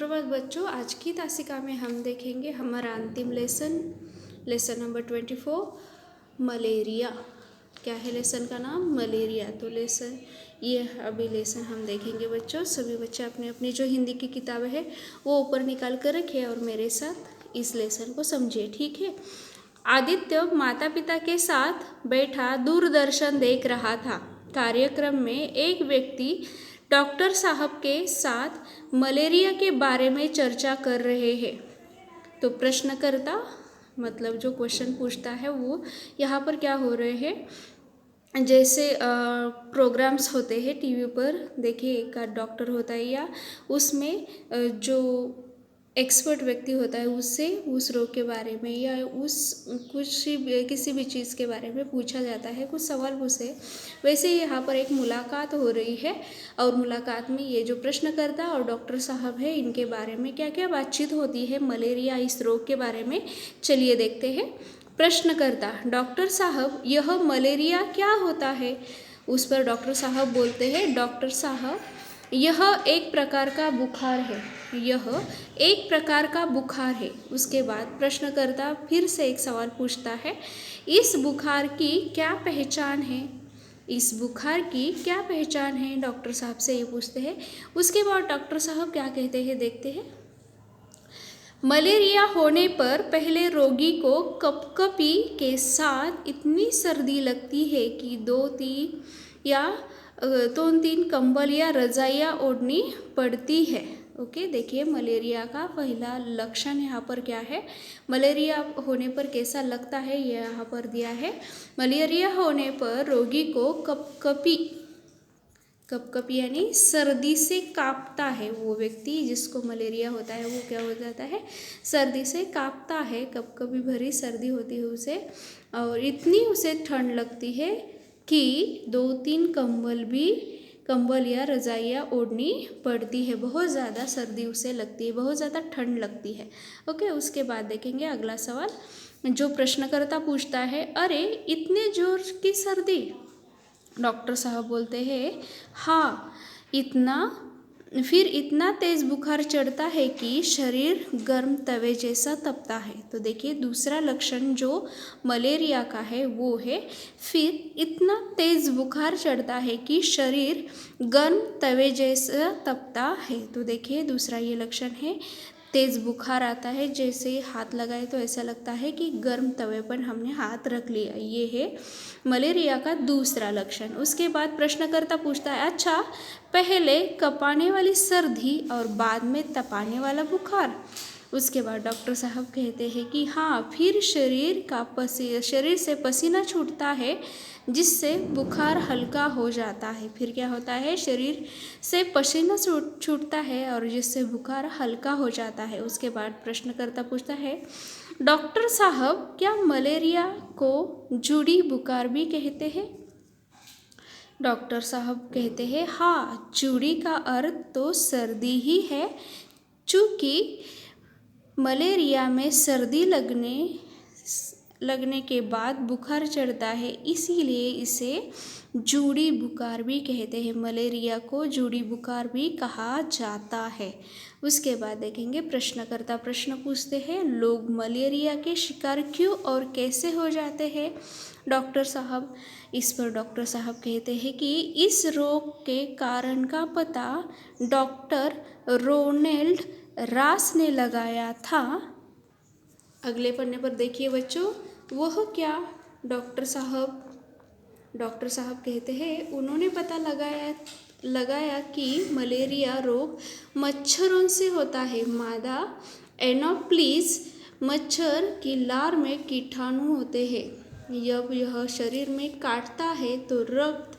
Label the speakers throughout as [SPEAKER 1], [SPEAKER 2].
[SPEAKER 1] सुप्रभात बच्चों, आज की तासिका में हम देखेंगे हमारा अंतिम लेसन नंबर 24 मलेरिया। क्या है लेसन का नाम? मलेरिया। तो लेसन हम देखेंगे बच्चों। सभी बच्चे अपने अपनी जो हिंदी की किताब है वो ऊपर निकाल कर रखे और मेरे साथ इस लेसन को समझिए, ठीक है। आदित्य माता पिता के साथ बैठा दूरदर्शन देख रहा था। कार्यक्रम में एक व्यक्ति डॉक्टर साहब के साथ मलेरिया के बारे में चर्चा कर रहे हैं। तो प्रश्नकर्ता मतलब जो क्वेश्चन पूछता है वो यहाँ पर क्या हो रहे हैं, जैसे प्रोग्राम्स होते हैं टीवी पर, देखिए एक डॉक्टर होता है या उसमें जो एक्सपर्ट व्यक्ति होता है उससे उस रोग के बारे में या किसी भी चीज़ के बारे में पूछा जाता है, कुछ सवाल पूछे। वैसे ही यहाँ पर एक मुलाकात हो रही है और मुलाकात में ये जो प्रश्नकर्ता और डॉक्टर साहब है इनके बारे में क्या क्या बातचीत होती है मलेरिया इस रोग के बारे में, चलिए देखते हैं। प्रश्नकर्ता: डॉक्टर साहब, यह मलेरिया क्या होता है? उस पर डॉक्टर साहब बोलते हैं: डॉक्टर साहब, यह एक प्रकार का बुखार है। यह एक प्रकार का बुखार है। उसके बाद प्रश्नकर्ता फिर से एक सवाल पूछता है: इस बुखार की क्या पहचान है? इस बुखार की क्या पहचान है? डॉक्टर साहब से ये पूछते हैं। उसके बाद डॉक्टर साहब क्या कहते हैं, देखते हैं। मलेरिया होने पर पहले रोगी को कपकपी के साथ इतनी सर्दी लगती है कि 2-3 कंबल या रजाइयाँ ओढ़नी पड़ती है। ओके, देखिए मलेरिया का पहला लक्षण यहाँ पर क्या है, मलेरिया होने पर कैसा लगता है ये यहाँ पर दिया है। मलेरिया होने पर रोगी को कपकपी यानी सर्दी से कांपता है। वो व्यक्ति जिसको मलेरिया होता है वो क्या हो जाता है, सर्दी से कांपता है, कपकपी भरी सर्दी होती है उसे, और इतनी उसे ठंड लगती है कि 2-3 कंबल या रजाइयाँ ओढ़नी पड़ती है। बहुत ज़्यादा सर्दी उसे लगती है, बहुत ज़्यादा ठंड लगती है। ओके, उसके बाद देखेंगे अगला सवाल जो प्रश्नकर्ता पूछता है, अरे इतने जोर की सर्दी? डॉक्टर साहब बोलते हैं, हाँ, इतना तेज़ बुखार चढ़ता है कि शरीर गर्म तवे जैसा तपता है। तो देखिए दूसरा लक्षण जो मलेरिया का है वो है फिर इतना तेज़ बुखार चढ़ता है कि शरीर गर्म तवे जैसा तपता है। तो देखिए दूसरा ये लक्षण है, तेज़ बुखार आता है, जैसे हाथ लगाए तो ऐसा लगता है कि गर्म तवे पर हमने हाथ रख लिया। ये है मलेरिया का दूसरा लक्षण। उसके बाद प्रश्नकर्ता पूछता है, अच्छा, पहले कपाने वाली सर्दी और बाद में तपाने वाला बुखार? उसके बाद डॉक्टर साहब कहते हैं कि हाँ, फिर शरीर से पसीना छूटता है जिससे बुखार हल्का हो जाता है। फिर क्या होता है, शरीर से पसीना छूटता है और जिससे बुखार हल्का हो जाता है। उसके बाद प्रश्नकर्ता पूछता है, डॉक्टर साहब, क्या मलेरिया को जूड़ी बुखार भी कहते हैं? डॉक्टर साहब कहते हैं, हाँ, जूड़ी का अर्थ तो सर्दी ही है। चूँकि मलेरिया में सर्दी लगने के बाद बुखार चढ़ता है, इसीलिए इसे जूड़ी बुखार भी कहते हैं। मलेरिया को जूड़ी बुखार भी कहा जाता है। उसके बाद देखेंगे प्रश्नकर्ता प्रश्न पूछते हैं, लोग मलेरिया के शिकार क्यों और कैसे हो जाते हैं डॉक्टर साहब? इस पर डॉक्टर साहब कहते हैं कि इस रोग के कारण का पता डॉक्टर रोनाल्ड रास ने लगाया था। अगले पन्ने पर देखिए बच्चों, वह क्या? डॉक्टर साहब कहते हैं, उन्होंने पता लगाया कि मलेरिया रोग मच्छरों से होता है। मादा एनोफ्लिस मच्छर की लार में कीटाणु होते हैं। जब यह शरीर में काटता है तो रक्त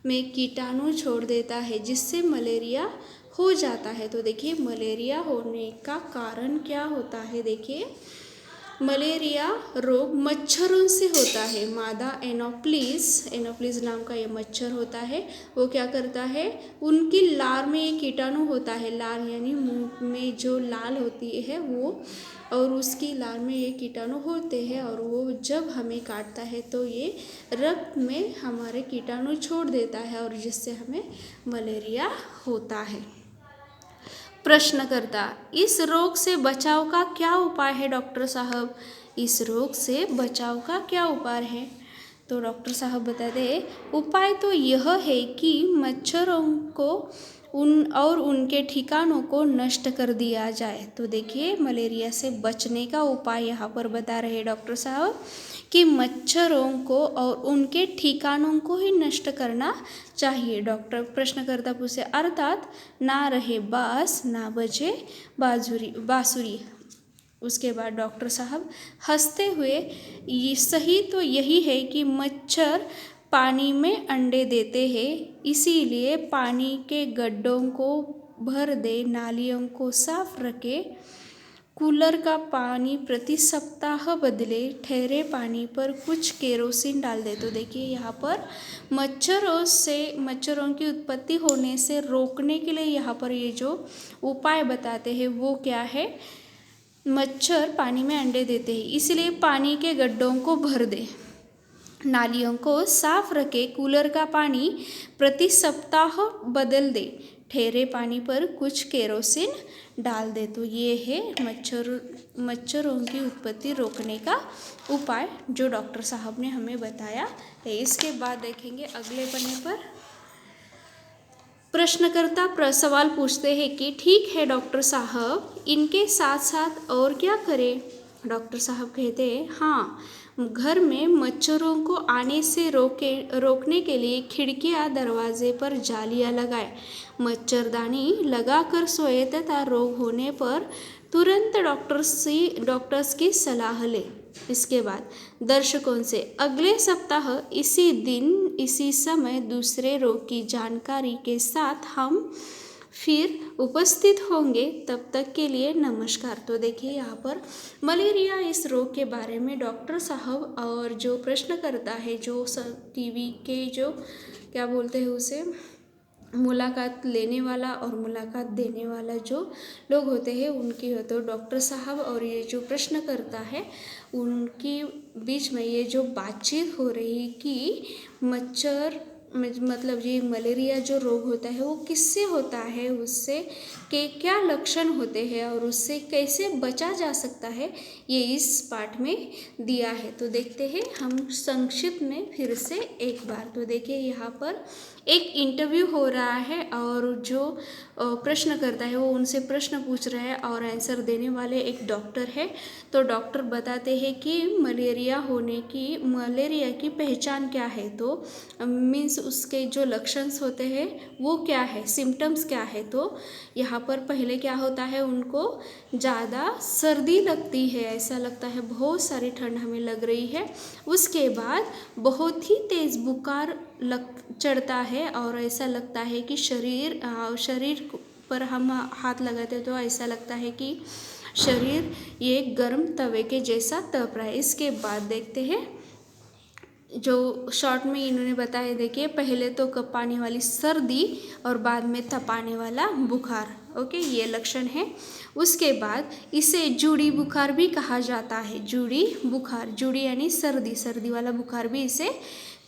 [SPEAKER 1] में कीटाणु छोड़ देता है जिससे मलेरिया हो जाता है। तो देखिए मलेरिया होने का कारण क्या होता है, देखिए मलेरिया रोग मच्छरों से होता है। मादा एनोफ्लिस नाम का ये मच्छर होता है, वो क्या करता है, उनकी लार में ये कीटाणु होता है। लार यानी मुंह में जो लाल होती है वो, और उसकी लार में ये कीटाणु होते हैं और वो जब हमें काटता है तो ये रक्त में हमारे कीटाणु छोड़ देता है और जिससे हमें मलेरिया होता है। प्रश्नकर्ता, इस रोग से बचाव का क्या उपाय है डॉक्टर साहब? इस रोग से बचाव का क्या उपाय है? तो डॉक्टर साहब बताते हैं उपाय तो यह है कि मच्छरों को उनके ठिकानों को नष्ट कर दिया जाए। तो देखिए मलेरिया से बचने का उपाय यहाँ पर बता रहे हैं डॉक्टर साहब कि मच्छरों को और उनके ठिकानों को ही नष्ट करना चाहिए। डॉक्टर प्रश्नकर्ता पूछे अर्थात ना रहे बांस ना बजे बांसुरी। उसके बाद डॉक्टर साहब हंसते हुए ये सही तो यही है कि मच्छर पानी में अंडे देते हैं, इसीलिए पानी के गड्ढों को भर दे, नालियों को साफ रखे, कूलर का पानी प्रति सप्ताह बदले, ठहरे पानी पर कुछ केरोसिन डाल दे। तो देखिए यहाँ पर मच्छरों की उत्पत्ति होने से रोकने के लिए यहाँ पर ये जो उपाय बताते हैं वो क्या है? मच्छर पानी में अंडे देते हैं, इसलिए पानी के गड्ढों को भर दे, नालियों को साफ रखे, कूलर का पानी प्रति सप्ताह बदल दे, ठहरे पानी पर कुछ केरोसिन डाल दे। तो ये है मच्छरों की उत्पत्ति रोकने का उपाय जो डॉक्टर साहब ने हमें बताया है। इसके बाद देखेंगे अगले पन्ने पर प्रश्नकर्ता सवाल पूछते हैं कि ठीक है डॉक्टर साहब, इनके साथ साथ और क्या करें? डॉक्टर साहब कहते हैं हाँ, घर में मच्छरों को आने से रोकने के लिए खिड़कियां दरवाजे पर जालियां लगाए, मच्छरदानी लगाकर सोए तथा रोग होने पर तुरंत डॉक्टर्स की सलाह ले। इसके बाद दर्शकों से अगले सप्ताह इसी दिन इसी समय दूसरे रोग की जानकारी के साथ हम फिर उपस्थित होंगे, तब तक के लिए नमस्कार। तो देखिए यहाँ पर मलेरिया इस रोग के बारे में डॉक्टर साहब और जो प्रश्नकर्ता है, जो टीवी के जो क्या बोलते हैं उसे, मुलाकात लेने वाला और मुलाकात देने वाला जो लोग होते हैं उनकी हो, तो डॉक्टर साहब और ये जो प्रश्नकर्ता है उनके बीच में ये जो बातचीत हो रही कि मच्छर मतलब ये मलेरिया जो रोग होता है वो किससे होता है, उससे के क्या लक्षण होते हैं और उससे कैसे बचा जा सकता है, ये इस पाठ में दिया है। तो देखते हैं हम संक्षिप्त में फिर से एक बार। तो देखिए यहाँ पर एक इंटरव्यू हो रहा है और जो प्रश्न करता है वो उनसे प्रश्न पूछ रहा है और आंसर देने वाले एक डॉक्टर है। तो डॉक्टर बताते हैं कि मलेरिया की पहचान क्या है, तो मीन्स उसके जो लक्षण होते हैं वो क्या है, सिम्टम्स क्या है। तो यहाँ पर पहले क्या होता है, उनको ज़्यादा सर्दी लगती है, ऐसा लगता है बहुत सारी ठंड हमें लग रही है। उसके बाद बहुत ही तेज़ बुखार चढ़ता है और ऐसा लगता है कि शरीर पर हम हाथ लगाते हैं तो ऐसा लगता है कि शरीर ये गर्म तवे के जैसा तप रहा है। इसके बाद देखते हैं जो शॉर्ट में इन्होंने बताया, देखिए पहले तो कँपाने वाली सर्दी और बाद में तपाने वाला बुखार, ओके ये लक्षण है। उसके बाद इसे जुड़ी बुखार भी कहा जाता है, जुड़ी बुखार, जुड़ी यानी सर्दी वाला बुखार भी इसे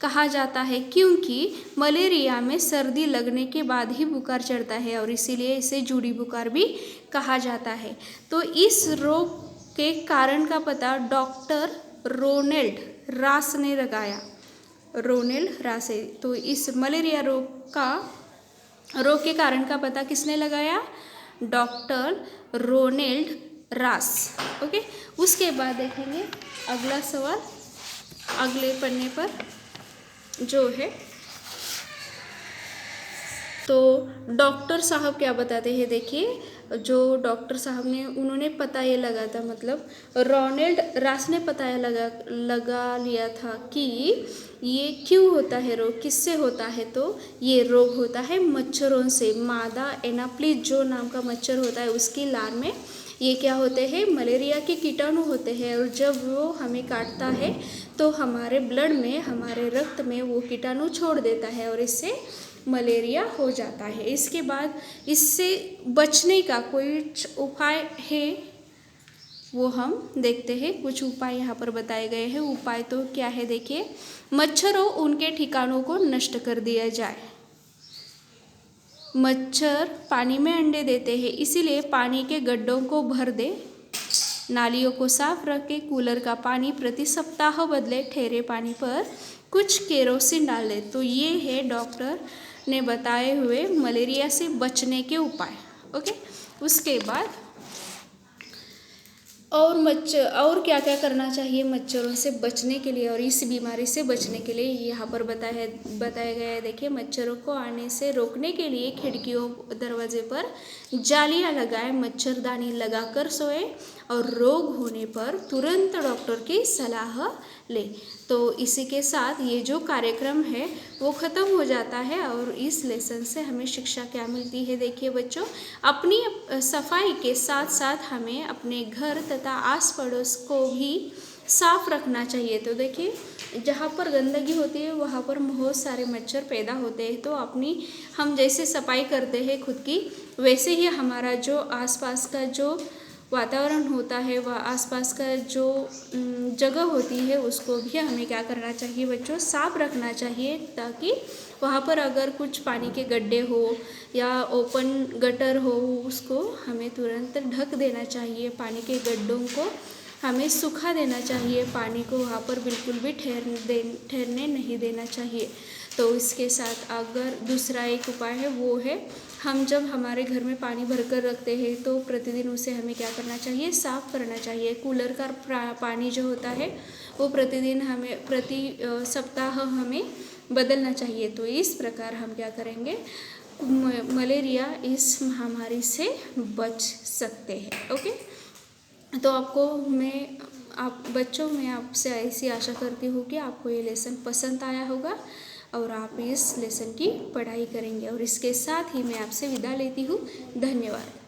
[SPEAKER 1] कहा जाता है, क्योंकि मलेरिया में सर्दी लगने के बाद ही बुखार चढ़ता है और इसीलिए इसे जुड़ी बुखार भी कहा जाता है। तो इस रोग के कारण का पता डॉक्टर रोनाल्ड रास ने लगाया, रोनाल्ड रासे। तो इस मलेरिया रोग के कारण का पता किसने लगाया? डॉक्टर रोनाल्ड रास, ओके। उसके बाद देखेंगे अगला सवाल अगले पन्ने पर जो है, तो डॉक्टर साहब क्या बताते हैं, देखिए जो डॉक्टर साहब ने उन्होंने पता ये लगा था, मतलब रोनाल्ड रास ने पता लगा लिया था कि ये क्यों होता है रोग, किससे होता है। तो ये रोग होता है मच्छरों से, मादा एनाप्लिस जो नाम का मच्छर होता है उसकी लार में ये क्या होते हैं, मलेरिया के कीटाणु होते हैं और जब वो हमें काटता है तो हमारे ब्लड में, हमारे रक्त में वो कीटाणु छोड़ देता है और इससे मलेरिया हो जाता है। इसके बाद इससे बचने का कोई उपाय है वो हम देखते हैं। कुछ उपाय यहाँ पर बताए गए हैं। उपाय तो क्या है देखिए, मच्छरों उनके ठिकानों को नष्ट कर दिया जाए, मच्छर पानी में अंडे देते हैं, इसीलिए पानी के गड्ढों को भर दे, नालियों को साफ रखें, कूलर का पानी प्रति सप्ताह बदले, ठहरे पानी पर कुछ केरोसिन डाल दें। तो ये है डॉक्टर ने बताए हुए मलेरिया से बचने के उपाय। ओके, उसके बाद और क्या क्या करना चाहिए मच्छरों से बचने के लिए और इस बीमारी से बचने के लिए, यहाँ पर बताया गया है। देखिए, मच्छरों को आने से रोकने के लिए खिड़कियों दरवाजे पर जालियाँ लगाएं, मच्छरदानी लगाकर सोएं और रोग होने पर तुरंत डॉक्टर की सलाह लें। तो इसी के साथ ये जो कार्यक्रम है वो ख़त्म हो जाता है और इस लेसन से हमें शिक्षा क्या मिलती है। देखिए बच्चों, अपनी सफाई के साथ साथ हमें अपने घर तथा आस पड़ोस को भी साफ रखना चाहिए। तो देखिए, जहाँ पर गंदगी होती है वहाँ पर बहुत सारे मच्छर पैदा होते हैं। तो हम जैसे सफाई करते हैं खुद की, वैसे ही हमारा जो आसपास का जो वातावरण होता है, वह आसपास का जो जगह होती है उसको भी हमें क्या करना चाहिए बच्चों, साफ रखना चाहिए, ताकि वहाँ पर अगर कुछ पानी के गड्ढे हो या ओपन गटर हो उसको हमें तुरंत ढक देना चाहिए। पानी के गड्ढों को हमें सूखा देना चाहिए, पानी को वहाँ पर बिल्कुल भी ठहरने नहीं देना चाहिए। तो इसके साथ अगर दूसरा एक उपाय है वो है, हम जब हमारे घर में पानी भरकर रखते हैं तो प्रतिदिन उसे हमें क्या करना चाहिए, साफ़ करना चाहिए। कूलर का पानी जो होता है वो प्रतिदिन हमें प्रति सप्ताह हमें बदलना चाहिए। तो इस प्रकार हम क्या करेंगे, मलेरिया इस महामारी से बच सकते हैं। ओके, तो आप बच्चों, मैं आपसे ऐसी आशा करती हूँ कि आपको ये लेसन पसंद आया होगा और आप इस लेसन की पढ़ाई करेंगे। और इसके साथ ही मैं आपसे विदा लेती हूँ। धन्यवाद।